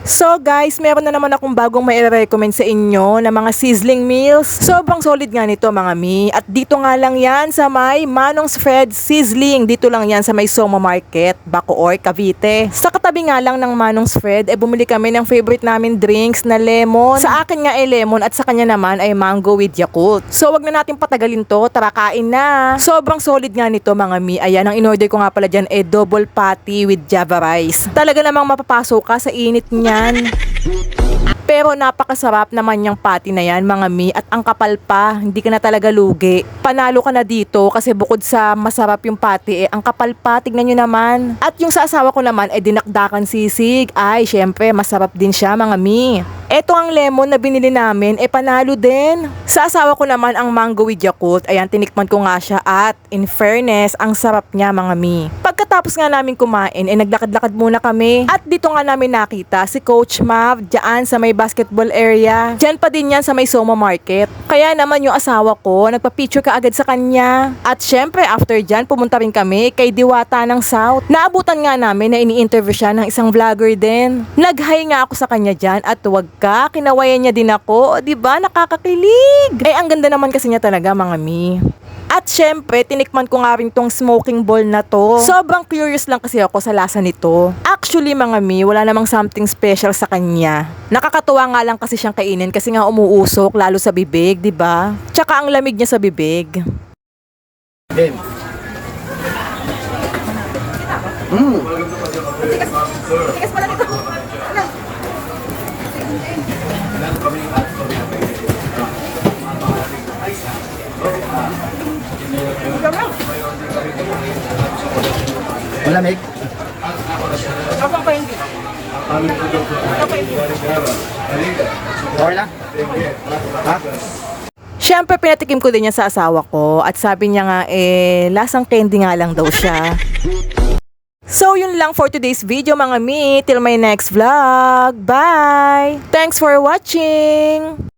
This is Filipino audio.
So guys, meron na naman akong bagong mai-recommend sa inyo na mga sizzling meals. Sobrang solid nga nito mga mi. At dito nga lang yan sa may Manong's Fred Sizzling. Dito lang yan sa may Soma Market, Bacoor, Cavite. Sa katabi nga lang ng Manong's Fred, bumili kami ng favorite namin drinks na lemon. Sa akin nga ay lemon at sa kanya naman ay mango with Yakult. So wag na natin patagalin to, tara kain na. Sobrang solid nga nito mga mi. Ayan, ang in-order ko nga pala dyan ay double patty with Java rice. Talaga namang mapapasok ka sa init niya. Pero napakasarap naman yung patty na yan mga mi, at ang kapal pa, hindi ka na talaga lugi. Panalo ka na dito kasi bukod sa masarap yung patty ang kapal pa, tignan nyo naman. At yung sa asawa ko naman dinakdakan sisig, ay syempre masarap din siya mga mi. Eto ang lemon na binili namin, panalo din. Sa asawa ko naman ang mango with Yakult, ayan tinikman ko nga siya at in fairness, ang sarap niya mga mi. Pagkatapos nga namin kumain, naglakad-lakad muna kami. At dito nga namin nakita si Coach Mav dyan sa may basketball area. Dyan pa din yan sa may Soma Market. Kaya naman yung asawa ko, nagpa-picture ka agad sa kanya. At syempre after dyan, pumunta rin kami kay Diwata ng South. Naabutan nga namin na ini-interview siya ng isang vlogger din. Nag-hi nga ako sa kanya dyan at wag ka, kinawayan niya din ako. O, diba? Nakakakilig. Ang ganda naman kasi niya talaga mga mi. At syempre, tinikman ko nga rin tong smoking ball na to. Sobrang curious lang kasi ako sa lasa nito. Actually mga mi, wala namang something special sa kanya. Nakakatuwa nga lang kasi siyang kainin kasi nga umuusok lalo sa bibig, di ba? Tsaka ang lamig niya sa bibig. Game. Tigas pala nito. Malamig. Kapag pa hindi. Okay lang. Ha? Siyempre, pinatikim ko din yan sa asawa ko at sabi niya nga, lasang candy nga lang daw siya. So, yun lang for today's video mga mi. Till my next vlog. Bye! Thanks for watching!